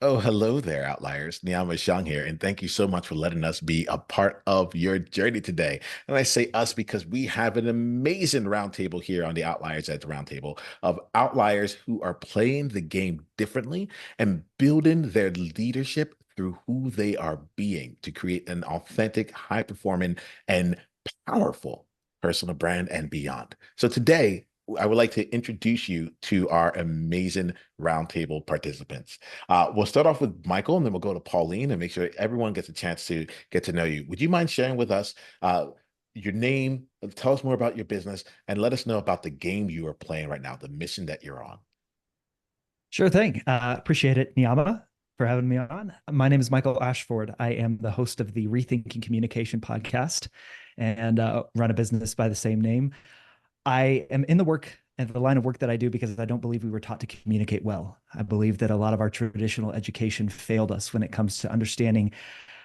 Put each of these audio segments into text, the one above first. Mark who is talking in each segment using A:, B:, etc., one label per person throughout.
A: Oh, hello there, Outliers. Niiamah Ashong here, and thank you so much for letting us be a part of your journey today. And I say us because we have an amazing roundtable here on the Outliers at the Roundtable of outliers who are playing the game differently and building their leadership through who they are being to create an authentic, high-performing, and powerful personal brand and beyond. So today, I would like to introduce you to our amazing roundtable participants. We'll start off with Michael, and then we'll go to Pauline and make sure everyone gets a chance to get to know you. Would you mind sharing with us your name, tell us more about your business, and let us know about the game you are playing right now, the mission that you're on?
B: Sure thing. Appreciate it, Niiamah, for having me on. My name is Michael Ashford. I am the host of the Rethinking Communication podcast and run a business by the same name. I am in the work and the line of work that I do because I don't believe we were taught to communicate well. I believe that a lot of our traditional education failed us when it comes to understanding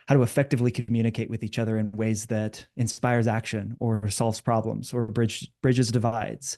B: how to effectively communicate with each other in ways that inspires action or solves problems or bridges divides.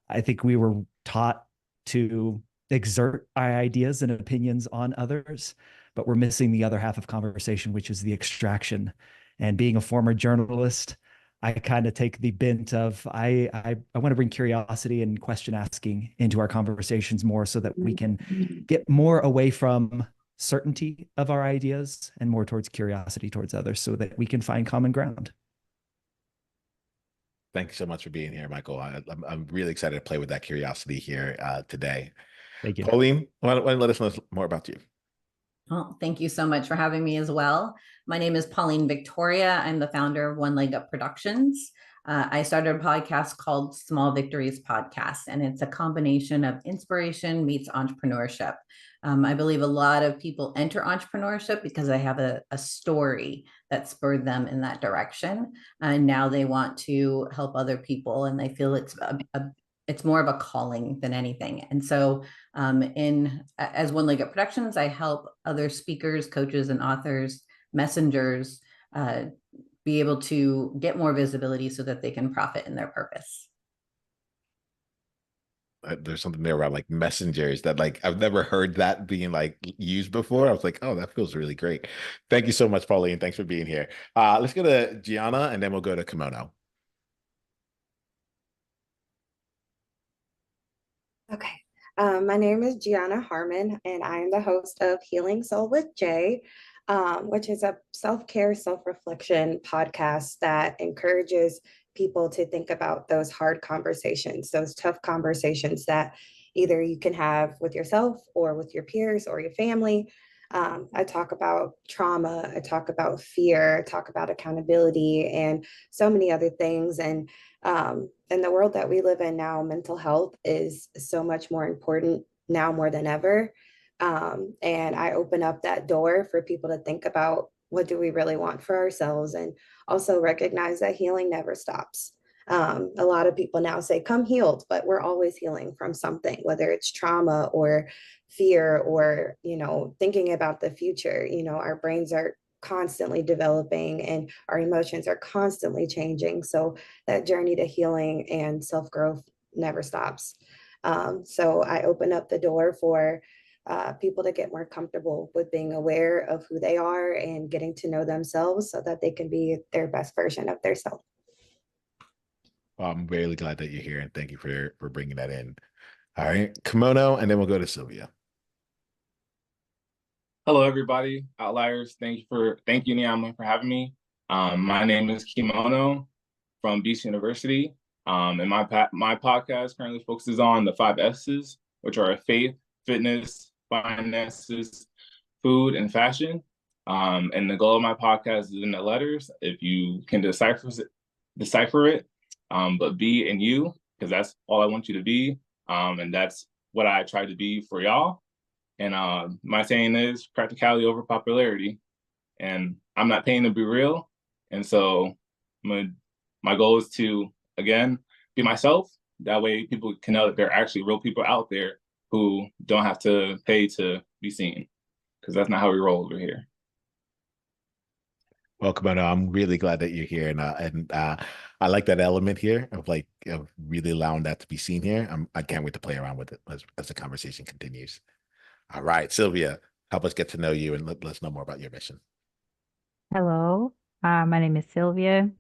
B: I think we were taught to exert our ideas and opinions on others, but we're missing the other half of conversation, which is the extraction. And being a former journalist, I kind of take the bent of I want to bring curiosity and question asking into our conversations more so that we can get more away from certainty of our ideas and more towards curiosity towards others so that we can find common ground.
A: Thank you so much for being here, Michael. I'm really excited to play with that curiosity here today.
B: Thank you.
A: Pauline, why don't you let us know more about you?
C: Well, thank you so much for having me as well. My name is Pauline Victoria. I'm the founder of One Leg Up Productions. I started a podcast called Small Victories Podcast, and it's a combination of inspiration meets entrepreneurship. I believe a lot of people enter entrepreneurship because they have a story that spurred them in that direction. And now they want to help other people, and they feel it's more of a calling than anything. And so in as One Leg Up Productions, I help other speakers, coaches, and authors, messengers be able to get more visibility so that they can profit in their purpose.
A: There's something there around like messengers that like I've never heard that being like used before. I was like, oh, that feels really great. Thank you so much, Pauline. Thanks for being here. Let's go to Gianna and then we'll go to Kemono.
D: Okay. My name is Jionna Harmon, and I am the host of Healing Soul with Jay, which is a self-care, self-reflection podcast that encourages people to think about those hard conversations, those tough conversations that either you can have with yourself or with your peers or your family. I talk about trauma, I talk about fear, I talk about accountability, and so many other things. And in the world that we live in now, mental health is so much more important now more than ever. And I open up that door for people to think about what do we really want for ourselves and also recognize that healing never stops. A lot of people now say, come healed, but we're always healing from something, whether it's trauma or fear or, thinking about the future. Our brains are constantly developing and our emotions are constantly changing. So that journey to healing and self-growth never stops. So I open up the door for people to get more comfortable with being aware of who they are and getting to know themselves so that they can be their best version of their self.
A: Well, I'm really glad that you're here and thank you for bringing that in. All right, Kemono, and then we'll go to Sylvia.
E: Hello, everybody. Outliers. Thank you, Niiamah, for having me. My name is Kemono from Beach University. And my podcast currently focuses on the 5 S's, which are faith, fitness, finances, food, and fashion. And the goal of my podcast is in the letters, if you can decipher it, but be and you, because that's all I want you to be. And that's what I try to be for y'all. And my saying is practicality over popularity. And I'm not paying to be real. And so my goal is to, again, be myself. That way people can know that there are actually real people out there who don't have to pay to be seen. Because that's not how we roll over here.
A: Welcome, and I'm really glad that you're here, and I like that element here of really allowing that to be seen here. I can't wait to play around with it as the conversation continues. All right, Sylvia, help us get to know you and let us know more about your mission.
F: Hello, my name is Sylvia.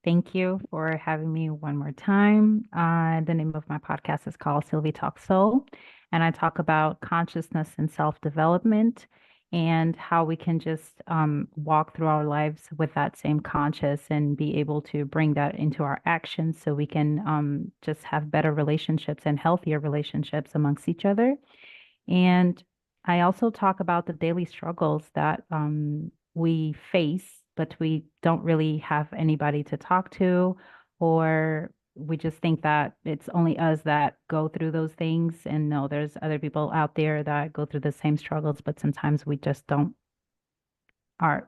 F: Thank you for having me one more time. The name of my podcast is called Sylvie Talk Soul, and I talk about consciousness and self-development and how we can just walk through our lives with that same conscious and be able to bring that into our actions so we can just have better relationships and healthier relationships amongst each other. And I also talk about the daily struggles that we face, but we don't really have anybody to talk to, or we just think that it's only us that go through those things. And no, there's other people out there that go through the same struggles, but sometimes we just don't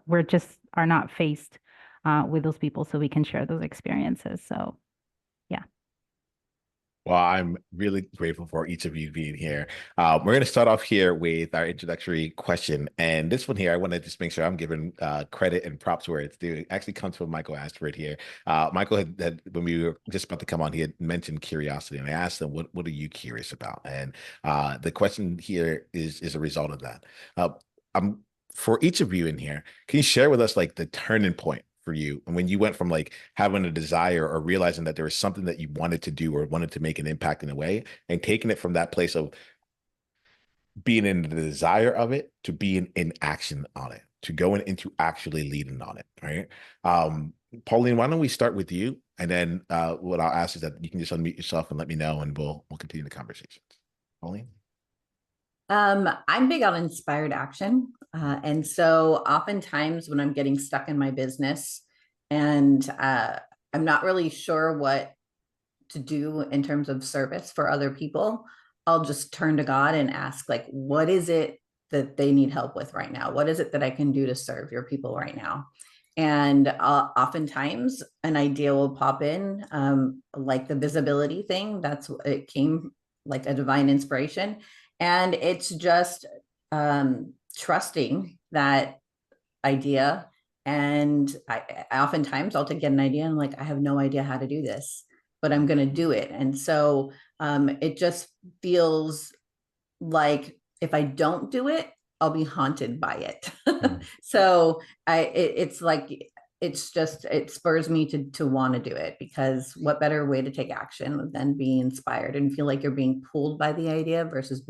F: we're just are not faced with those people so we can share those experiences. So yeah.
A: Well, I'm really grateful for each of you being here. We're going to start off here with our introductory question. And this one here, I want to just make sure I'm giving credit and props where it's due. It actually comes from Michael Ashford here. Michael had, when we were just about to come on, he had mentioned curiosity. And I asked him, what are you curious about? And the question here is a result of that. I'm For each of you in here, can you share with us like the turning point for you and when you went from like having a desire or realizing that there was something that you wanted to do or wanted to make an impact in a way and taking it from that place of being in the desire of it to being in action on it, to going into actually leading on it, right? Pauline, why don't we start with you, and then what I'll ask is that you can just unmute yourself and let me know, and we'll continue the conversation. Pauline?
C: I'm big on inspired action. And so oftentimes when I'm getting stuck in my business and I'm not really sure what to do in terms of service for other people, I'll just turn to God and ask, like, what is it that they need help with right now? What is it that I can do to serve your people right now? And oftentimes an idea will pop in, like the visibility thing. It came like a divine inspiration. And it's just trusting that idea. And I oftentimes I'll get an idea and like, I have no idea how to do this, but I'm going to do it. And so it just feels like if I don't do it, I'll be haunted by it. So it's like, it spurs me to want to do it, because what better way to take action than being inspired and feel like you're being pulled by the idea versus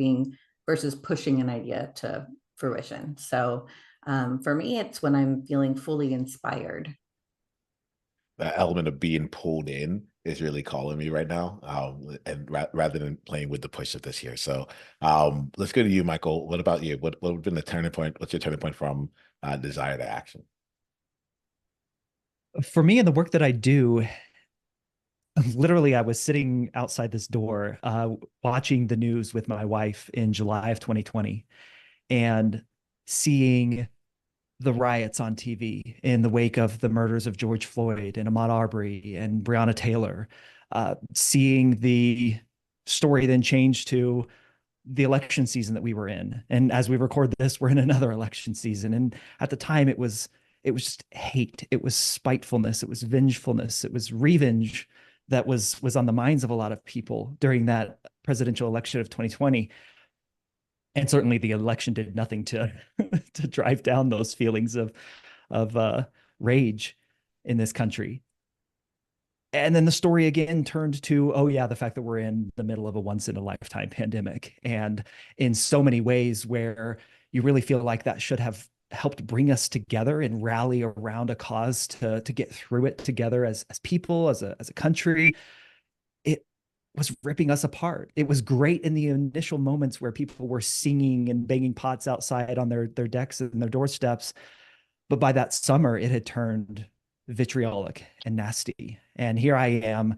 C: pushing an idea to fruition. So for me, it's when I'm feeling fully inspired.
A: That element of being pulled in is really calling me right now, and rather than playing with the push of this year. So let's go to you, Michael. What about you? What would have been the turning point? What's your turning point from desire to action?
B: For me, in the work that I do, literally, I was sitting outside this door, watching the news with my wife in July of 2020, and seeing the riots on TV in the wake of the murders of George Floyd and Ahmaud Arbery and Breonna Taylor, seeing the story then change to the election season that we were in. And as we record this, we're in another election season. And at the time, it was just hate. It was spitefulness. It was vengefulness. It was revenge that was on the minds of a lot of people during that presidential election of 2020. And certainly the election did nothing to to drive down those feelings of rage in this country. And then the story again turned to, oh yeah, the fact that we're in the middle of a once in a lifetime pandemic. And in so many ways where you really feel like that should have helped bring us together and rally around a cause to get through it together as people, as a country, it was ripping us apart. It was great in the initial moments where people were singing and banging pots outside on their decks and their doorsteps. But by that summer, it had turned vitriolic and nasty. And here I am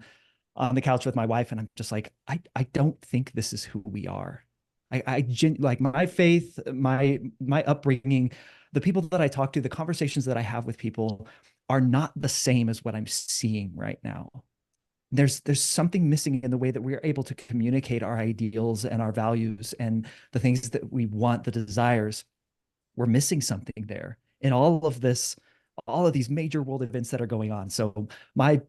B: on the couch with my wife, and I'm just like, I don't think this is who we are. Like my faith, my upbringing, the people that I talk to, the conversations that I have with people are not the same as what I'm seeing right now. There's something missing in the way that we're able to communicate our ideals and our values and the things that we want, the desires. We're missing something there in all of this, all of these major world events that are going on. So my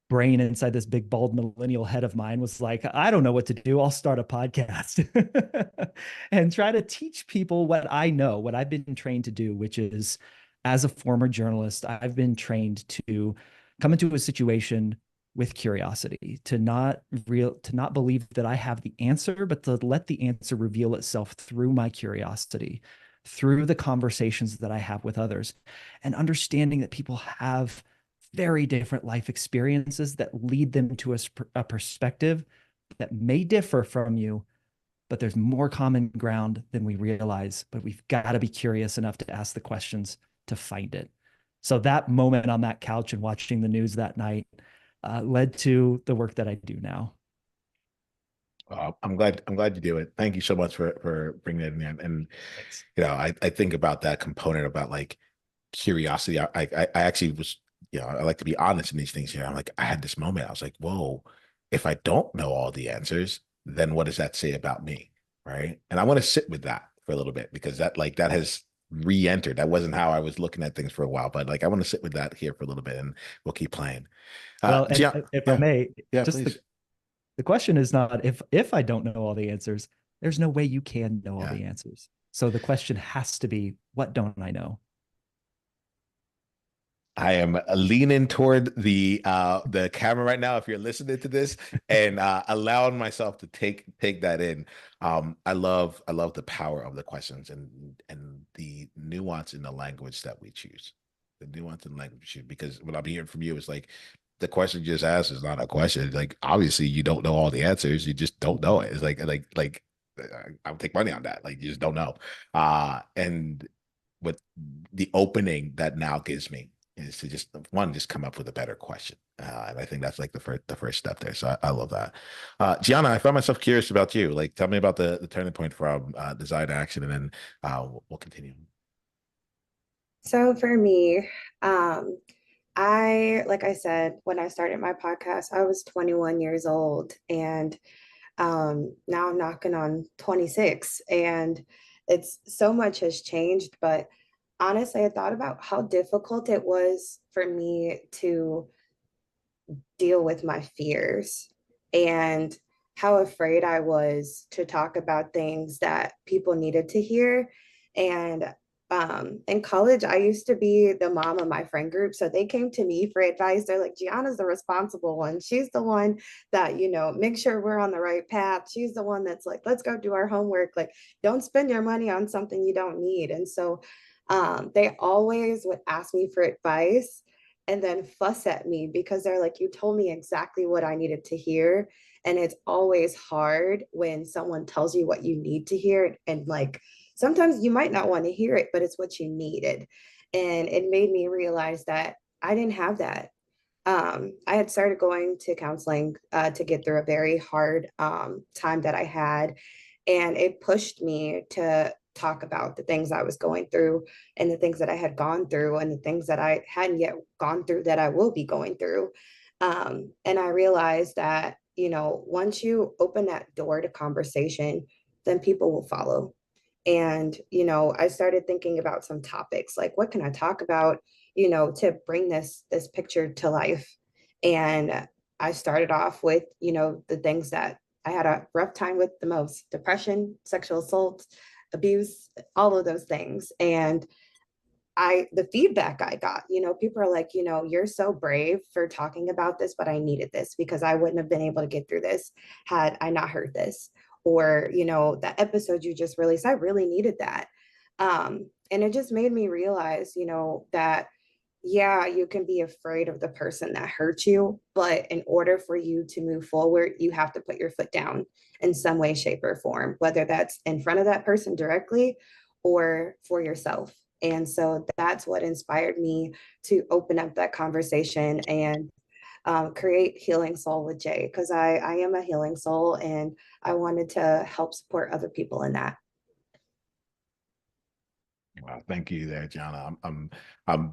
B: brain inside this big bald millennial head of mine was like, I don't know what to do. I'll start a podcast and try to teach people what I know, what I've been trained to do, which is, as a former journalist, I've been trained to come into a situation with curiosity, to not believe that I have the answer, but to let the answer reveal itself through my curiosity, through the conversations that I have with others, and understanding that people have very different life experiences that lead them to a perspective that may differ from you, but there's more common ground than we realize. But we've got to be curious enough to ask the questions to find it. So that moment on that couch and watching the news that night led to the work that I do now.
A: I'm glad you do it. Thank you so much for bringing it in. And
B: Thanks.
A: I think about that component about like curiosity. I actually was, I like to be honest in these things here. I'm like, I had this moment. I was like, whoa, if I don't know all the answers, then what does that say about me? Right. And I want to sit with that for a little bit, because that has re-entered. That wasn't how I was looking at things for a while, but like, I want to sit with that here for a little bit, and we'll keep playing.
B: Well, and if I may, just
A: please.
B: The question is not if I don't know all the answers, there's no way you can know all the answers. So the question has to be, what don't I know?
A: I am leaning toward the camera right now, if you're listening to this, and allowing myself to take that in. I love the power of the questions and the nuance in the language that we choose. The nuance in the language we choose, because what I'm hearing from you is like, the question you just asked is not a question. Like, obviously you don't know all the answers. You just don't know it. It's like I would take money on that. Like, you just don't know. And with the opening that now gives me is to just come up with a better question. And I think that's like the first step there. So I love that. Gianna, I found myself curious about you. Like, tell me about the turning point from design to action, and then we'll continue.
D: So for me, like I said, when I started my podcast, I was 21 years old, and now I'm knocking on 26, and it's so much has changed. But honestly, I thought about how difficult it was for me to deal with my fears and how afraid I was to talk about things that people needed to hear. And in college, I used to be the mom of my friend group. So they came to me for advice. They're like, Gianna's the responsible one. She's the one that, make sure we're on the right path. She's the one that's like, let's go do our homework. Like, don't spend your money on something you don't need. And so they always would ask me for advice and then fuss at me because they're like, you told me exactly what I needed to hear. And it's always hard when someone tells you what you need to hear. And like, sometimes you might not want to hear it, but it's what you needed. And it made me realize that I didn't have that. I had started going to counseling to get through a very hard time that I had. And it pushed me to talk about the things I was going through and the things that I had gone through and the things that I hadn't yet gone through that I will be going through. And I realized that, once you open that door to conversation, then people will follow. And, I started thinking about some topics like, what can I talk about, to bring this picture to life? And I started off with, the things that I had a rough time with the most: depression, sexual assault, abuse, all of those things. And the feedback I got, people are like, you're so brave for talking about this, but I needed this because I wouldn't have been able to get through this had I not heard this. Or, that episode you just released, I really needed that. And it just made me realize, that yeah, you can be afraid of the person that hurt you, but in order for you to move forward, you have to put your foot down in some way, shape, or form, whether that's in front of that person directly or for yourself. And so that's what inspired me to open up that conversation and create Healing Soul with Jay, because I am a healing soul and I wanted to help support other people in that.
A: Wow, thank you there, Gianna. I'm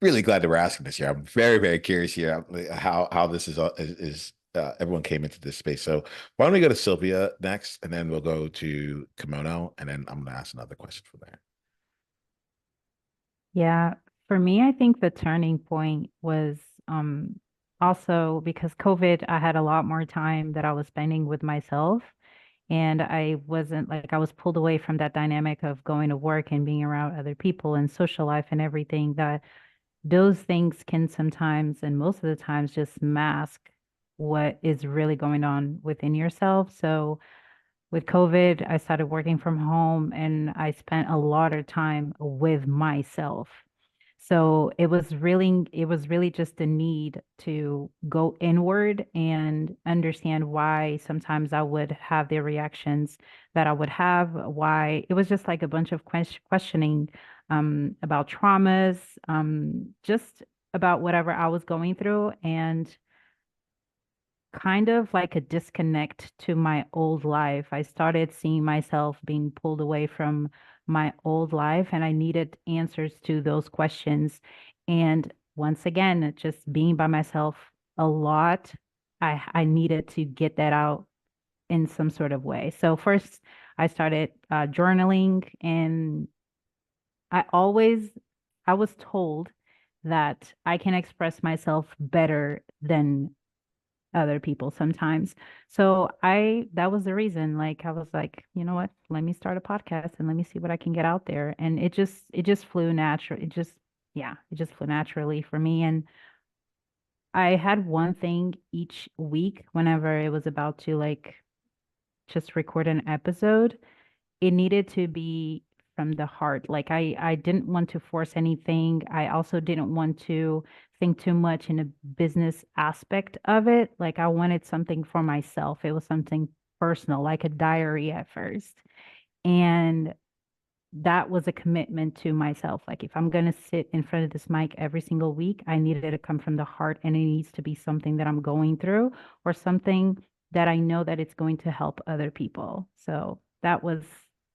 A: really glad that we're asking this here. I'm very, very curious here how this is everyone came into this space. So why don't we go to Sylvia next, and then we'll go to Kemono, and then I'm going to ask another question from there.
F: Yeah, for me, I think the turning point was also because COVID, I had a lot more time that I was spending with myself. And I wasn't like, I was pulled away from that dynamic of going to work and being around other people and social life and everything, that those things can sometimes, and most of the times, just mask what is really going on within yourself. So with COVID, I started working from home and I spent a lot of time with myself. So it was really just a need to go inward and understand why sometimes I would have the reactions that I would have, why it was just like a bunch of questioning about traumas, just about whatever I was going through. And kind of like a disconnect to my old life. I started seeing myself being pulled away from my old life, and I needed answers to those questions. And once again, just being by myself a lot, I needed to get that out in some sort of way. So first, I started journaling, and I always I was told that I can express myself better than other people sometimes. So that was the reason. Like I was like, you know what? Let me start a podcast and let me see what I can get out there. And it just flew natural. It just flew naturally for me. And I had one thing each week whenever it was about to like just record an episode. It needed to be from the heart. Like I didn't want to force anything. I also didn't want to think too much in a business aspect of it. Like I wanted something for myself. It was something personal, like a diary at first. And that was a commitment to myself. Like if I'm going to sit in front of this mic every single week, I needed it to come from the heart, and it needs to be something that I'm going through or something that I know that it's going to help other people. So that was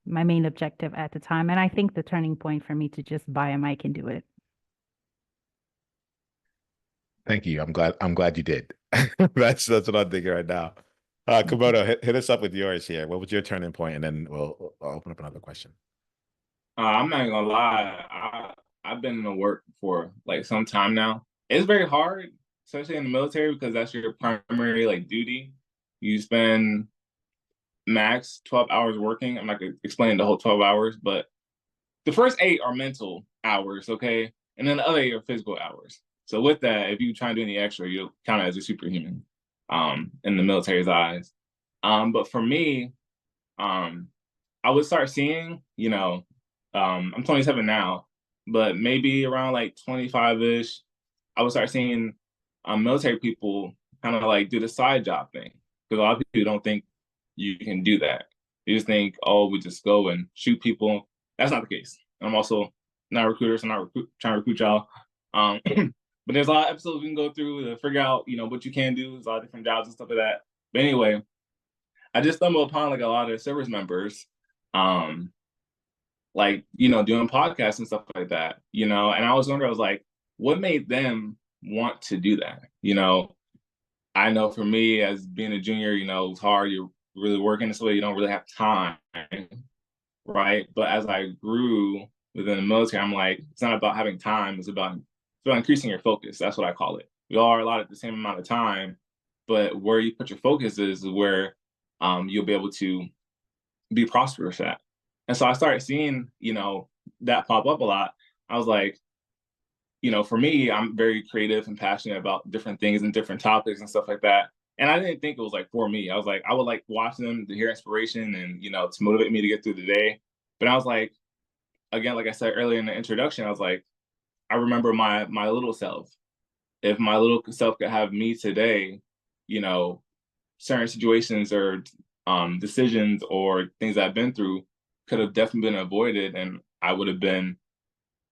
F: my main objective at the time. And I think the turning point for me to just buy a mic and do it.
A: Thank you. I'm glad you did. That's what I'm thinking right now. Kubota, hit us up with yours here. What was your turning point? And then I'll open up another question.
E: I'm not gonna lie. I've been in the work for like some time now. It's very hard, especially in the military, because that's your primary like duty. You spend max 12 hours working. I'm not gonna explain the whole 12 hours, but the first 8 are mental hours, okay? And then the other 8 are physical hours. So with that, if you try and do any extra, you'll count as a superhuman in the military's eyes. But for me, um, I would start seeing, I'm 27 now, but maybe around like 25-ish, I would start seeing military people kind of like do the side job thing. Because a lot of people don't think you can do that. You just think, oh, we just go and shoot people. That's not the case. I'm also not a recruiter, so I'm not trying to recruit y'all. But there's a lot of episodes we can go through to figure out, what you can do. There's a lot of different jobs and stuff like that. But anyway, I just stumbled upon like a lot of service members, doing podcasts and stuff like that, and I was wondering, I was like, what made them want to do that? I know for me as being a junior, it's hard. You're really working this way. You don't really have time, right? But as I grew within the military, I'm like, it's not about having time. It's about increasing your focus. That's what I call it. We all are allotted the same amount of time, but where you put your focus is where you'll be able to be prosperous at. And so I started seeing, that pop up a lot. I was like, for me, I'm very creative and passionate about different things and different topics and stuff like that. And I didn't think it was like for me. I was like, I would like watch them to hear inspiration and, to motivate me to get through the day. But I was like, again, like I said earlier in the introduction, I was like, I remember my little self. If my little self could have me today, certain situations or decisions or things I've been through could have definitely been avoided, and I would have been,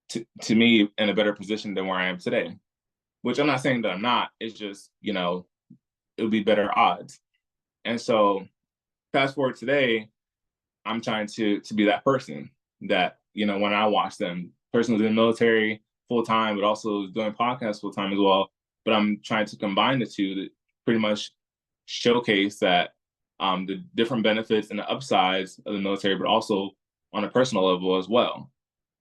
E: to me, in a better position than where I am today. Which I'm not saying that I'm not. It's just, it would be better odds. And so, fast forward today, I'm trying to be that person that, when I watch them, person who's in the military full time, but also doing podcasts full time as well. But I'm trying to combine the two to pretty much showcase that the different benefits and the upsides of the military, but also on a personal level as well.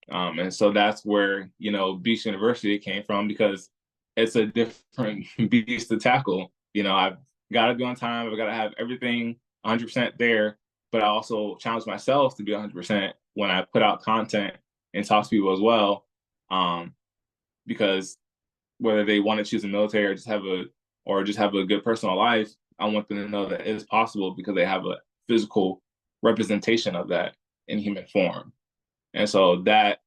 E: And so that's where, Beach University came from, because it's a different beast to tackle. You know, I've got to be on time. I've got to have everything 100% there. But I also challenge myself to be 100% when I put out content and talk to people as well. Because whether they want to choose the military or just have a good personal life, I want them to know that it is possible because they have a physical representation of that in human form. And so that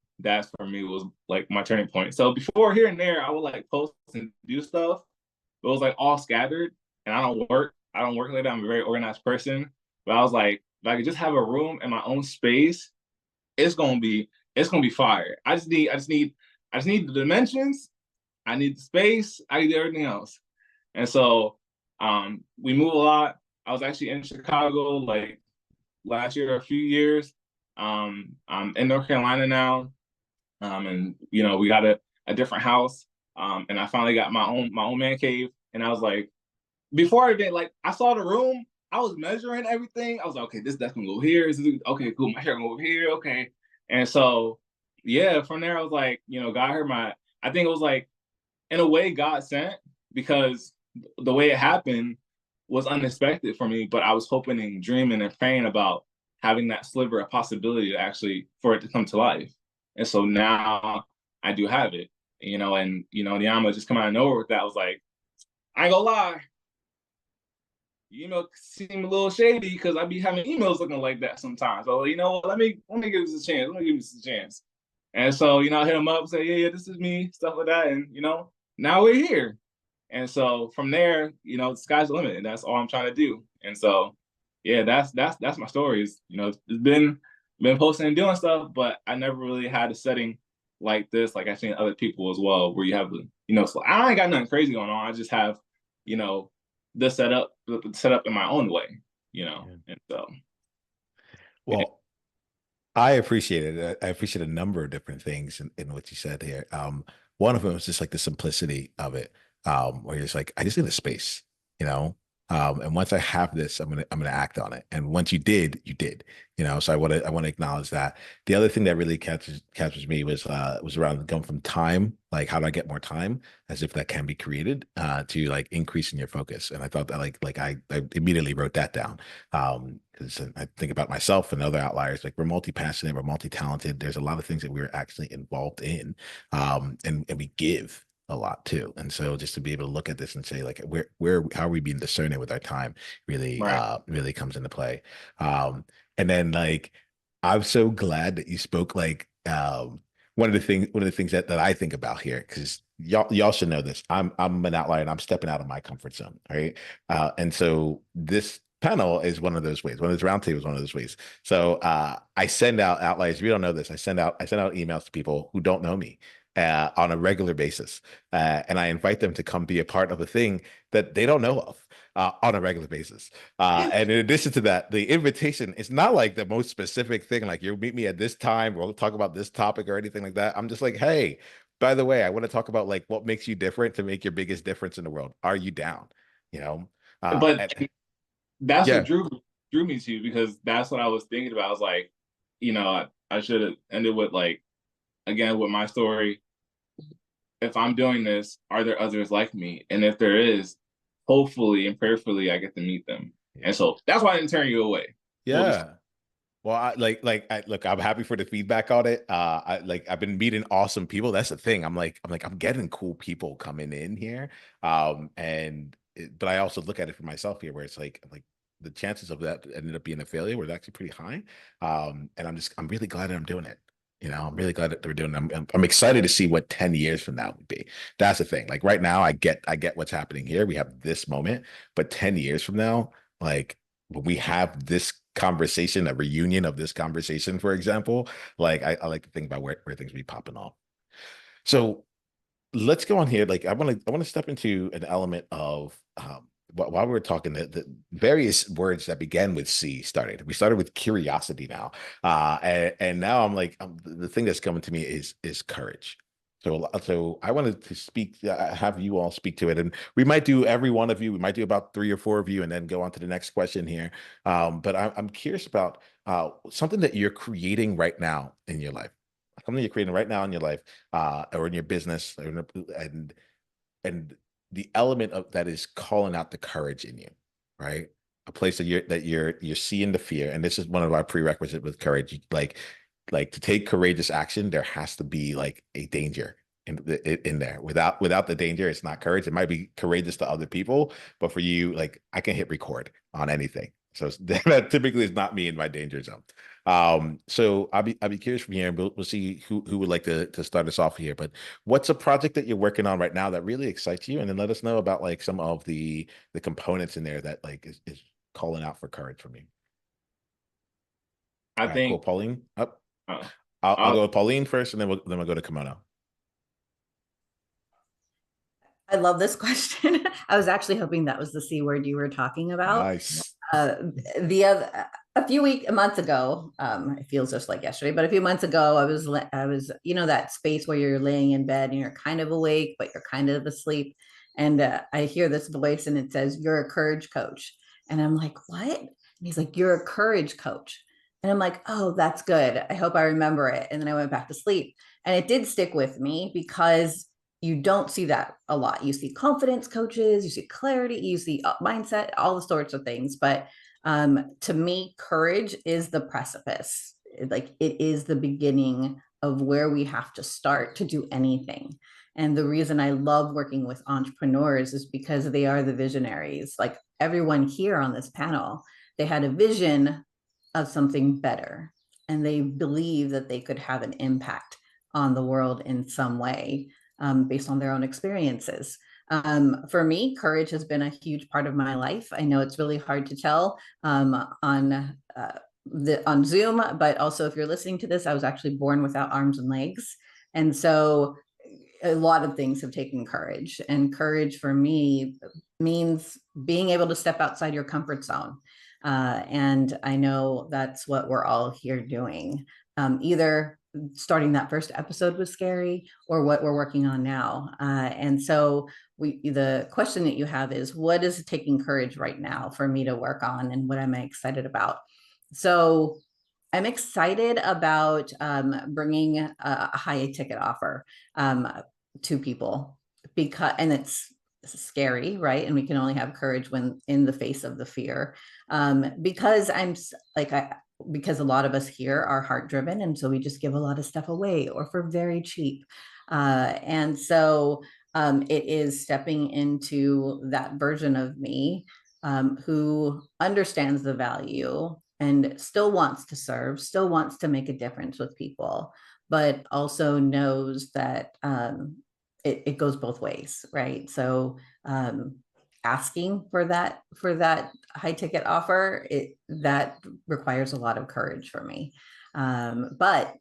E: for me was like my turning point. So before, here and there, I would like post and do stuff. It was like all scattered, and I don't work like that. I'm a very organized person. But I was like, if I could just have a room in my own space, it's gonna be fire. I just need the dimensions. I need the space. I need everything else. And so we move a lot. I was actually in Chicago like last year or a few years. I'm in North Carolina now. And you know, we got a different house. And I finally got my own man cave. And I was like, before I did, like, I saw the room, I was measuring everything. I was like, okay, this desk can go here. Okay, cool. My hair can go over here. Okay. And so, yeah, from there, I was like, you know, God heard I think it was like, in a way, God sent, because the way it happened was unexpected for me, but I was hoping and dreaming and praying about having that sliver of possibility to actually, for it to come to life. And so now I do have it, you know, and, you know, Niiamah just come out of nowhere with that. I was like, I ain't gonna lie, you know, seem a little shady because I be having emails looking like that sometimes. So, you know, let me give this a chance. Let me give this a chance. And so, you know, I hit him up and say, yeah, this is me, stuff like that. And, you know, now we're here. And so from there, you know, the sky's the limit. And that's all I'm trying to do. And so, yeah, that's my story. Is, you know, it's been posting and doing stuff, but I never really had a setting like this, like I've seen other people as well, where you have the, you know, so I ain't got nothing crazy going on. I just have, you know, the setup in my own way, you know. And so,
A: well, I appreciate it. I appreciate a number of different things in what you said here. One of them was just like the simplicity of it, where you're just like, I just need a space, you know. And once I have this, I'm gonna act on it. And once you did, you know. So I want to acknowledge that. The other thing that really captures me was around going from time, like how do I get more time, as if that can be created, to like increasing your focus. And I thought that I immediately wrote that down. Because I think about myself and other outliers, like we're multi-passionate, we're multi-talented. There's a lot of things that we're actually involved in, and we give a lot too. And so just to be able to look at this and say, like, how are we being discerning with our time really,
E: right.
A: Really comes into play. And then like, I'm so glad that you spoke like, one of the things that I think about here, because y'all should know this. I'm an outlier and I'm stepping out of my comfort zone. Right. And so this panel is one of those ways. One of those roundtables is one of those ways. So I send out outliers. If you don't know this, I send out emails to people who don't know me on a regular basis, and I invite them to come be a part of a thing that they don't know of. On a regular basis. And in addition to that, the invitation is not like the most specific thing, like you meet me at this time, we'll talk about this topic or anything like that. I'm just like, hey, by the way, I want to talk about like what makes you different to make your biggest difference in the world. Are you down? You know?
E: But that's what
A: Yeah.
E: drew me to you, because that's what I was thinking about. I was like, you know, I should have ended with like, again, with my story. If I'm doing this, are there others like me? And if there is, hopefully and prayerfully, I get to meet them.
A: Yeah.
E: And so that's why I didn't turn you away.
A: Yeah. Well, look, I'm happy for the feedback on it. I've been meeting awesome people. That's the thing. I'm getting cool people coming in here. But I also look at it for myself here, where it's like the chances of that ended up being a failure was actually pretty high. And I'm really glad that I'm doing it. You know, I'm really glad that we're doing it. I'm excited to see what 10 years from now would be. That's the thing. Like right now, I get what's happening here. We have this moment, but 10 years from now, like when we have this conversation, a reunion of this conversation, for example, like I like to think about where things be popping off. So let's go on here. Like I want to step into an element of while we were talking, the various words that began with C started. We started with curiosity now, and now I'm like the thing that's coming to me is courage. So I wanted to have you all speak to it, and we might do every one of you. We might do about 3 or 4 of you, and then go on to the next question here. But I'm curious about something that you're creating right now in your life, something you're creating right now in your life, or in your business, and the element of that is calling out the courage in you, right? A place that you're seeing the fear, and this is one of our prerequisites with courage. Like to take courageous action, there has to be like a danger in there. Without the danger, it's not courage. It might be courageous to other people, but for you, like I can hit record on anything. So that typically is not me in my danger zone. So I'll be curious from here, and we'll see who would like to start us off here. But what's a project that you're working on right now that really excites you? And then let us know about like some of the components in there that like is calling out for courage for me.
E: I
A: All right, cool.
E: think
A: Pauline, up.
E: uh,
A: I'll
E: I'll,
A: go with Pauline first, and then we'll go to Kemono.
C: I love this question. I was actually hoping that was the C word you were talking about.
A: Nice.
C: Uh, the other a month ago, it feels just like yesterday, but a few months ago, I was, that space where you're laying in bed and you're kind of awake, but you're kind of asleep. And I hear this voice and it says, "You're a courage coach." And I'm like, "What?" And he's like, "You're a courage coach." And I'm like, "Oh, that's good. I hope I remember it." And then I went back to sleep. And it did stick with me because you don't see that a lot. You see confidence coaches, you see clarity, you see mindset, all the sorts of things. But to me, courage is the precipice. Like it is the beginning of where we have to start to do anything. And the reason I love working with entrepreneurs is because they are the visionaries. Like everyone here on this panel, they had a vision of something better, and they believe that they could have an impact on the world in some way, based on their own experiences. For me, courage has been a huge part of my life. I know it's really hard to tell on Zoom, but also if you're listening to this, I was actually born without arms and legs. And so a lot of things have taken courage. And courage for me means being able to step outside your comfort zone. And I know that's what we're all here doing. Either starting that first episode was scary, or what we're working on now. And so the question that you have is, what is taking courage right now for me to work on, and what am I excited about? So I'm excited about bringing a high ticket offer to people, and it's scary, right? And we can only have courage when in the face of the fear, because because a lot of us here are heart driven, and so we just give a lot of stuff away or for very cheap. And so it is stepping into that version of me, who understands the value and still wants to serve, still wants to make a difference with people, but also knows that it goes both ways, right? So asking for that high ticket offer, that requires a lot of courage for me. But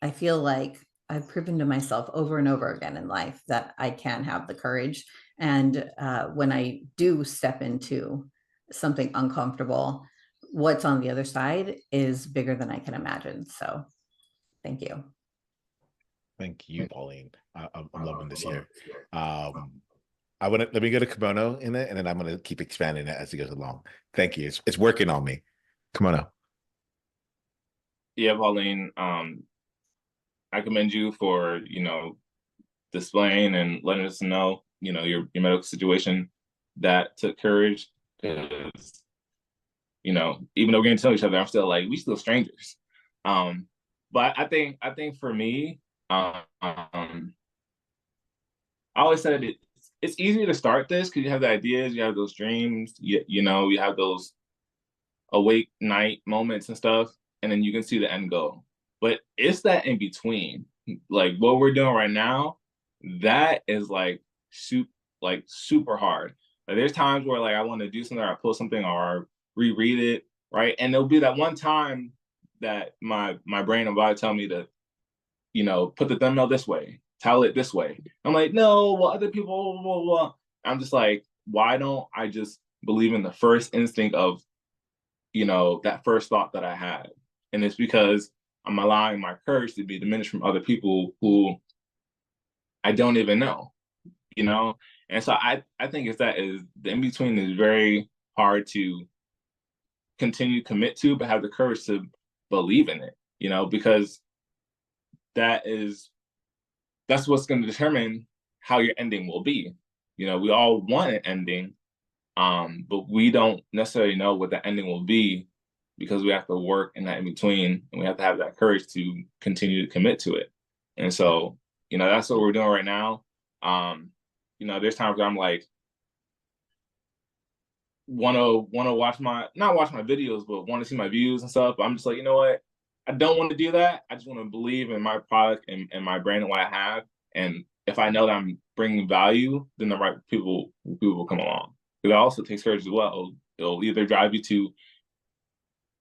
C: I feel like I've proven to myself over and over again in life that I can have the courage. And when I do step into something uncomfortable, what's on the other side is bigger than I can imagine. So thank you.
A: Thank you, Pauline. I'm loving this here. Let me go to Kemono in it, and then I'm gonna keep expanding it as it goes along. Thank you. It's working on me. Kemono.
E: yeah, Pauline, I commend you for, displaying and letting us know, your medical situation. That took courage, because, even though we're getting to know each other, I'm still like, we still strangers. But I think for me, I always said it's easier to start this because you have the ideas, you have those dreams, you have those awake night moments and stuff, and then you can see the end goal. But it's that in between, like what we're doing right now, that is like super hard. Like there's times where like I want to do something, or I pull something, or reread it, right? And there'll be that one time that my brain and body tell me to, put the thumbnail this way, tell it this way. I'm like, no, well, other people, blah, blah, blah. I'm just like, why don't I just believe in the first instinct of, that first thought that I had? And it's because I'm allowing my courage to be diminished from other people who I don't even know, And so I think the in-between is very hard to continue to commit to, but have the courage to believe in it, because that's what's going to determine how your ending will be. we all want an ending, but we don't necessarily know what the ending will be because we have to work in that in between, and we have to have that courage to continue to commit to it. And so, that's what we're doing right now. There's times where I'm like, want to watch not watch my videos, but want to see my views and stuff. But I'm just like, you know what? I don't want to do that. I just want to believe in my product and my brand and what I have. And if I know that I'm bringing value, then the right people will come along. Because it also takes courage as well. It'll either drive you to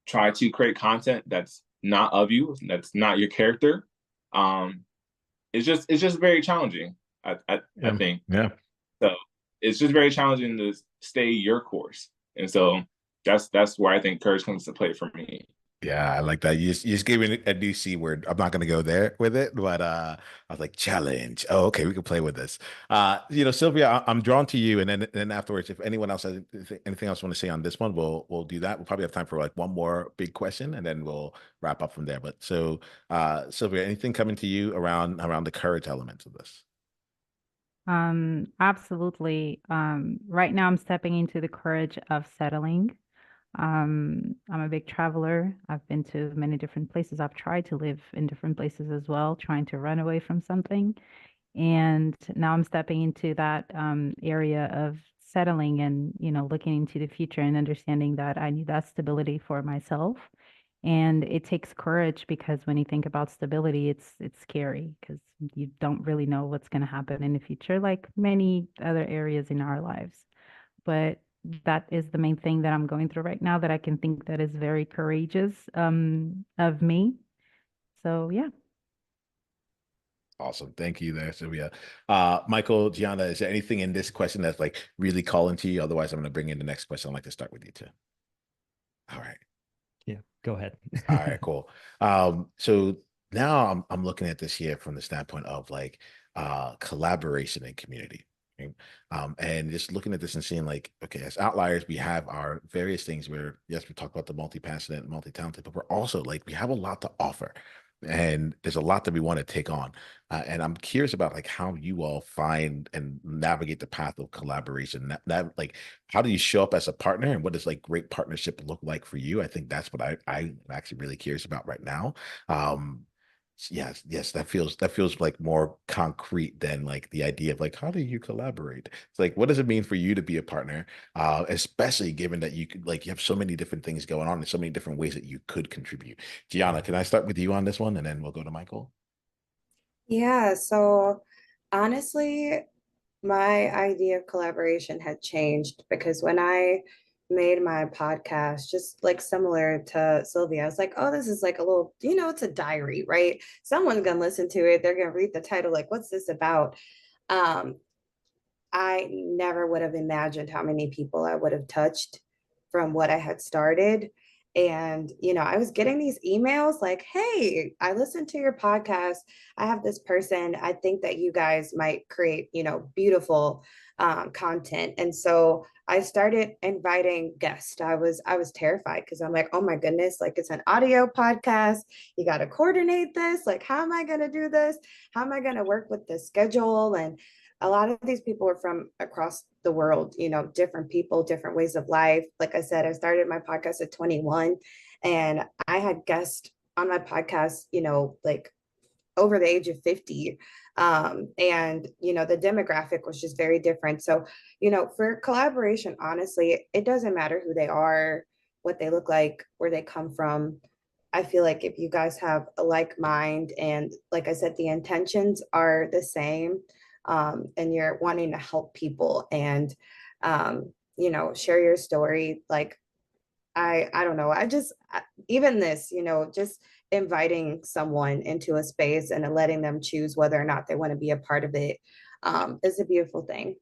E: try to create content that's not of you, that's not your character. It's just very challenging. I think.
A: Yeah.
E: So it's just very challenging to stay your course. And so that's where I think courage comes to play for me.
A: Yeah, I like that. You just gave me a new C word. I'm not going to go there with it, but I was like, challenge. Oh, okay, we can play with this. Sylvia, I'm drawn to you, and then afterwards, if anyone else has anything else you want to say on this one, we'll do that. We'll probably have time for like one more big question, and then we'll wrap up from there. But so, Sylvia, anything coming to you around the courage elements of this?
F: Absolutely. Right now I'm stepping into the courage of settling. I'm a big traveler. I've been to many different places. I've tried to live in different places as well, trying to run away from something. And now I'm stepping into that area of settling and, looking into the future and understanding that I need that stability for myself. And it takes courage because when you think about stability, it's scary because you don't really know what's going to happen in the future, like many other areas in our lives. But that is the main thing that I'm going through right now that I can think that is very courageous of me. So yeah.
A: Awesome. Thank you there, Sylvia. Michael, Gianna, is there anything in this question that's like really calling to you? Otherwise, I'm going to bring in the next question. I'd like to start with you too. All right.
B: Yeah, go ahead.
A: All right, cool. So now I'm looking at this here from the standpoint of like collaboration and community. Right? And just looking at this and seeing like, okay, as outliers, we have our various things where, yes, we talk about the multi-passionate, multi-talented, but we're also like, we have a lot to offer. And there's a lot that we want to take on. And I'm curious about like how you all find and navigate the path of collaboration. That like, how do you show up as a partner, and what does like great partnership look like for you? I think that's what I'm actually really curious about right now. Um, yes, that feels like more concrete than like the idea of like how do you collaborate? It's like what does it mean for you to be a partner, especially given that you could like you have so many different things going on and so many different ways that you could contribute. Gianna, can I start with you on this one, and then we'll go to Michael?
D: Yeah, so honestly, my idea of collaboration had changed because when I made my podcast, just like similar to Sylvia, I was like, oh, this is like a little, it's a diary, right? Someone's gonna listen to it, they're gonna read the title, like, what's this about? Um, I never would have imagined how many people I would have touched from what I had started. And, I was getting these emails like, hey, I listened to your podcast. I have this person. I think that you guys might create, beautiful content. And so I started inviting guests. I was terrified because I'm like, oh my goodness, like it's an audio podcast. You got to coordinate this. Like, how am I going to do this? How am I going to work with the schedule? And a lot of these people are from across the world, different people, different ways of life. Like I said, I started my podcast at 21 and I had guests on my podcast, like over the age of 50. And, the demographic was just very different. So, for collaboration, honestly, it doesn't matter who they are, what they look like, where they come from. I feel like if you guys have a like mind and like I said, the intentions are the same, and you're wanting to help people and share your story, like I don't know, even this, just inviting someone into a space and letting them choose whether or not they want to be a part of it, is a beautiful thing.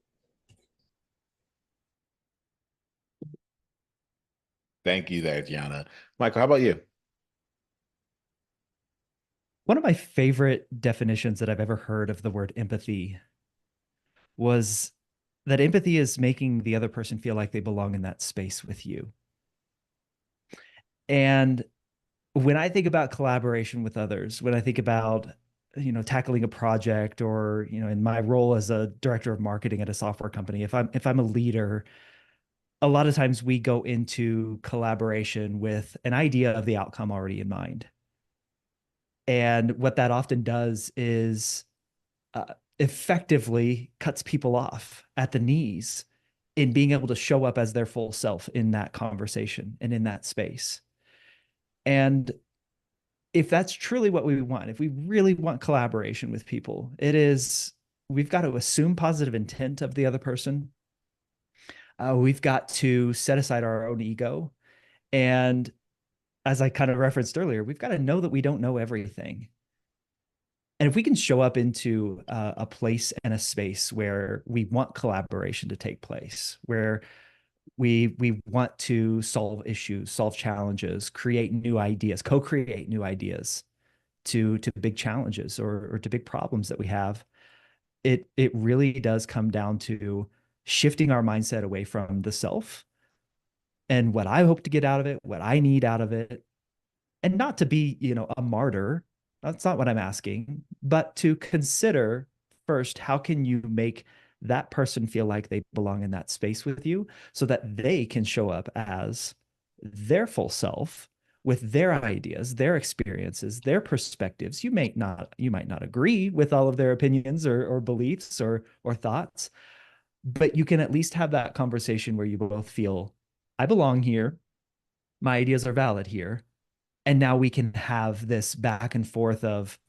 A: Thank you there, Gianna. Michael, how about you?
B: One of my favorite definitions that I've ever heard of the word empathy was that empathy is making the other person feel like they belong in that space with you. And when I think about collaboration with others, when I think about tackling a project, or, in my role as a director of marketing at a software company, if I'm a leader, a lot of times we go into collaboration with an idea of the outcome already in mind. And what that often does is effectively cuts people off at the knees in being able to show up as their full self in that conversation and in that space. And if that's truly what we want, if we really want collaboration with people, we've got to assume positive intent of the other person. We've got to set aside our own ego. And as I kind of referenced earlier, we've got to know that we don't know everything. And if we can show up into a place and a space where we want collaboration to take place, where we want to solve issues, solve challenges, create new ideas, co-create new ideas to big challenges or to big problems that we have, it really does come down to shifting our mindset away from the self and what I hope to get out of it, what I need out of it, and not to be, a martyr. That's not what I'm asking, but to consider first, how can you make that person feel like they belong in that space with you so that they can show up as their full self with their ideas, their experiences, their perspectives. You might not agree with all of their opinions or beliefs or thoughts, but you can at least have that conversation where you both feel, I belong here, my ideas are valid here. And now we can have this back and forth of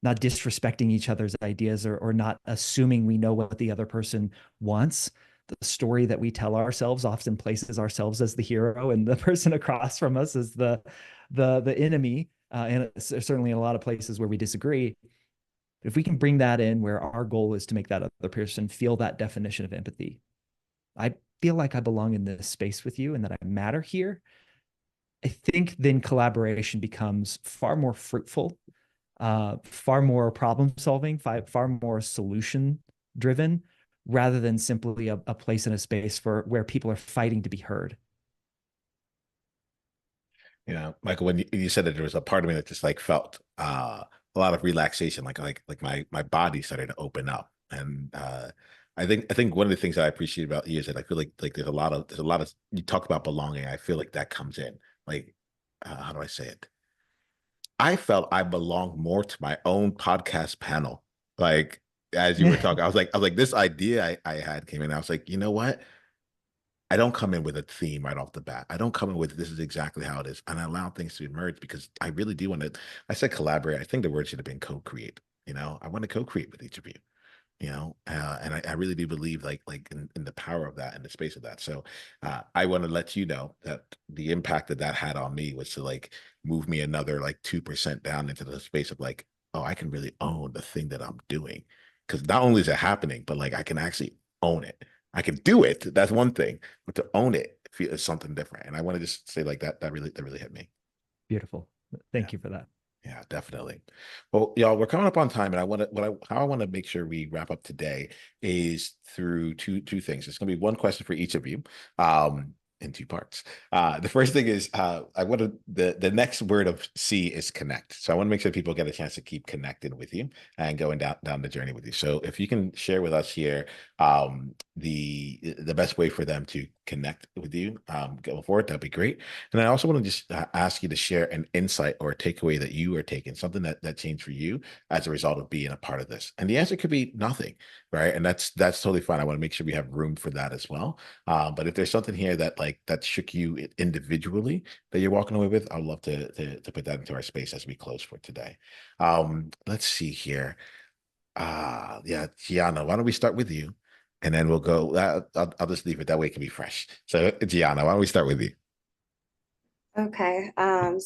B: not disrespecting each other's ideas or not assuming we know what the other person wants. The story that we tell ourselves often places ourselves as the hero and the person across from us as the enemy. And certainly in a lot of places where we disagree, if we can bring that in where our goal is to make that other person feel that definition of empathy, I feel like I belong in this space with you and that I matter here. I think then collaboration becomes far more fruitful, far more problem solving, far more solution driven, rather than simply a place in a space where people are fighting to be heard.
A: Michael, when you said that, there was a part of me that just like felt a lot of relaxation, like my body started to open up. And I think one of the things that I appreciate about you is that I feel like there's a lot of you talk about belonging. I feel like that comes in. Like, how do I say it? I felt I belonged more to my own podcast panel. Like, as you were talking, I was like, this idea I had came in. I was like, you know what? I don't come in with a theme right off the bat. I don't come in with this is exactly how it is. And I allow things to emerge because I really do want to. I said collaborate. I think the word should have been co-create. I want to co-create with each of you. And I really do believe like in the power of that and the space of that. So I want to let you know that the impact that had on me was to like move me another like 2% down into the space of like, oh, I can really own the thing that I'm doing. Because not only is it happening, but like I can actually own it. I can do it. That's one thing, but to own it is something different. And I want to just say like that really hit me.
B: Beautiful. Thank you for that.
A: Yeah, definitely. Well, y'all, we're coming up on time, and how I want to make sure we wrap up today is through two things. It's going to be one question for each of you, in two parts. The first thing is I want to the next word of C is connect. So I want to make sure people get a chance to keep connecting with you and going down the journey with you. So if you can share with us here the best way for them to connect with you going forward, that'd be great. And I also want to just ask you to share an insight or a takeaway that you are taking, something that changed for you as a result of being a part of this. And the answer could be nothing, right? And that's totally fine. I want to make sure we have room for that as well. But if there's something here that shook you individually that you're walking away with, I'd love to put that into our space as we close for today. Let's see here. Yeah, Gianna, why don't we start with you? And then we'll go. I'll just leave it that way. It can be fresh. So, Gianna, why don't we start with you?
D: Okay. My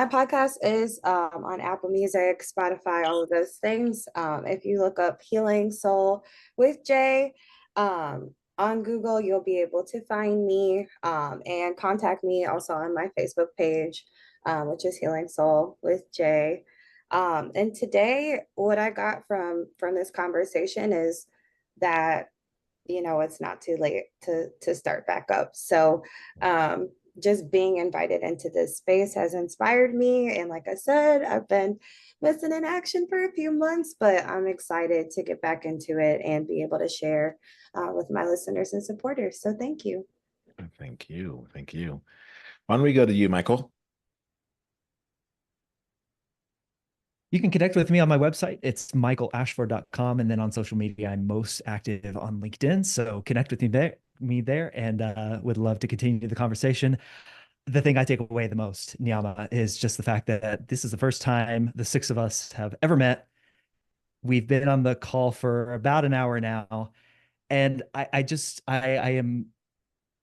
D: podcast is on Apple Music, Spotify, all of those things. If you look up Healing Soul with Jay on Google, you'll be able to find me and contact me also on my Facebook page, which is Healing Soul with Jay. And today, what I got from this conversation is that it's not too late to start back up. So just being invited into this space has inspired me. And like I said, I've been missing in action for a few months, but I'm excited to get back into it and be able to share with my listeners and supporters. So thank you.
A: Thank you. Thank you. Why don't we go to you, Michael?
B: You can connect with me on my website. It's michaelashford.com. And then on social media, I'm most active on LinkedIn. So connect with me there and would love to continue the conversation. The thing I take away the most, Niiamah, is just the fact that this is the first time the six of us have ever met. We've been on the call for about an hour now. And I am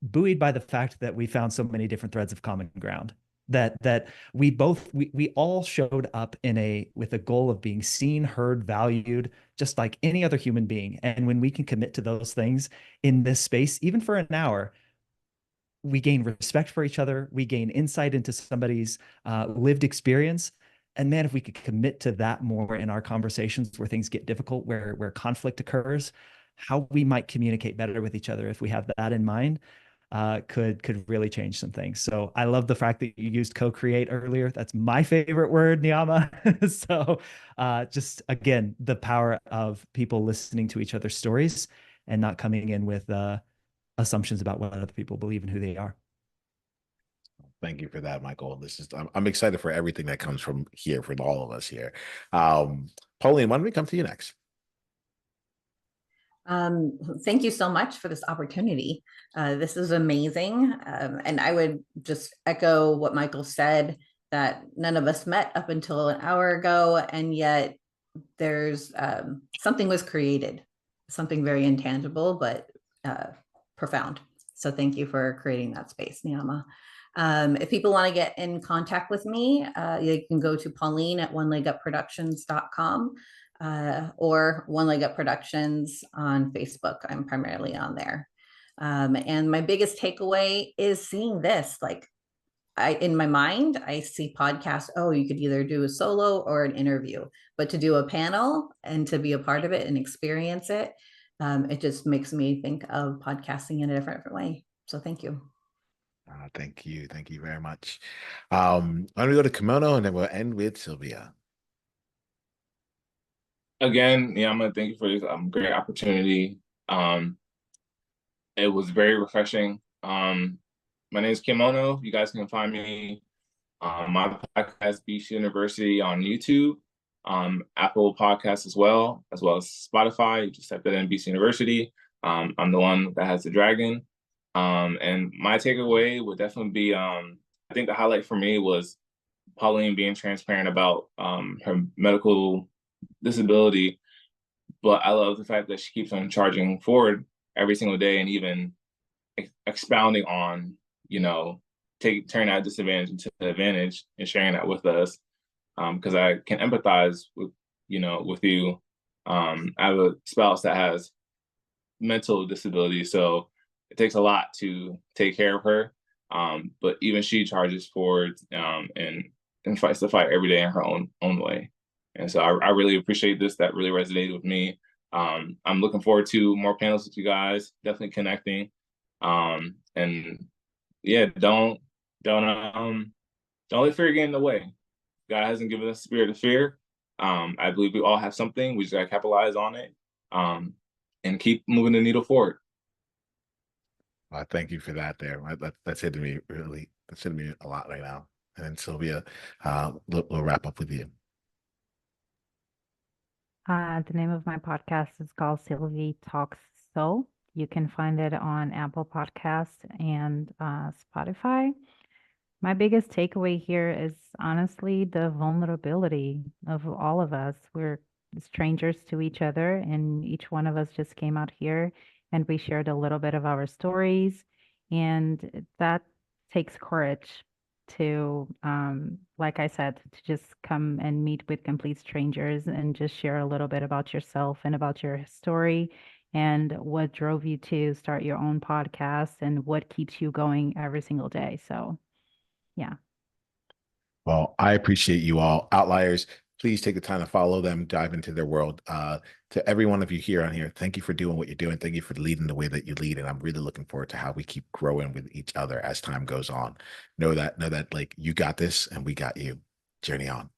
B: buoyed by the fact that we found so many different threads of common ground, that we all showed up with a goal of being seen, heard, valued, just like any other human being. And when we can commit to those things in this space, even for an hour, we gain respect for each other. We gain insight into somebody's lived experience. And man, if we could commit to that more in our conversations where things get difficult, where conflict occurs, how we might communicate better with each other if we have that in mind, could really change some things. So I love the fact that you used co-create earlier. That's my favorite word, Niiamah. So just again, the power of people listening to each other's stories and not coming in with assumptions about what other people believe and who they are.
A: Thank you for that, Michael. I'm excited for everything that comes from here, from all of us here. Pauline, why don't we come to you next?
C: Thank you so much for this opportunity. This is amazing. And I would just echo what Michael said, that none of us met up until an hour ago, and yet there's something was created, something very intangible, but profound. So thank you for creating that space, Niiamah. If people want to get in contact with me, you can go to Pauline at onelegupproductions.com. Or One Leg Up Productions on Facebook. I'm primarily on there. And my biggest takeaway is seeing this, like in my mind, I see podcasts, oh, you could either do a solo or an interview, but to do a panel and to be a part of it and experience it, it just makes me think of podcasting in a different way. So thank you.
A: Thank you. Thank you very much. Why don't we go to Kemono and then we'll end with Sylvia.
E: Again, Niiamah, thank you for this great opportunity. It was very refreshing. My name is Kemono. You guys can find me on my podcast, Beach University, on YouTube, Apple Podcasts as well as Spotify. You just type that in, Beach University. I'm the one that has the dragon. And my takeaway would definitely be, I think the highlight for me was Pauline being transparent about her medical disability, but I love the fact that she keeps on charging forward every single day and even expounding on, turning that disadvantage into advantage and sharing that with us. Because I can empathize with you. I have a spouse that has mental disability, so it takes a lot to take care of her. But even she charges forward and fights the fight every day in her own way. And so I really appreciate this. That really resonated with me. I'm looking forward to more panels with you guys, definitely connecting. And yeah, don't let fear get in the way. God hasn't given us a spirit of fear. I believe we all have something. We just gotta capitalize on it and keep moving the needle forward.
A: Thank you for that there. That's hitting me really. That's hitting me a lot right now. And then Sylvia, we'll wrap up with you.
F: The name of my podcast is called Sylvie Talks So. You can find it on Apple Podcasts and Spotify. My biggest takeaway here is honestly the vulnerability of all of us. We're strangers to each other, and each one of us just came out here and we shared a little bit of our stories. And that takes courage to, like I said, to just come and meet with complete strangers and just share a little bit about yourself and about your story and what drove you to start your own podcast and what keeps you going every single day. So, yeah.
A: Well, I appreciate you all. Outliers, please take the time to follow them, dive into their world. To every one of you here on here, thank you for doing what you're doing. Thank you for leading the way that you lead. And I'm really looking forward to how we keep growing with each other as time goes on. Know that like you got this and we got you. Journey on.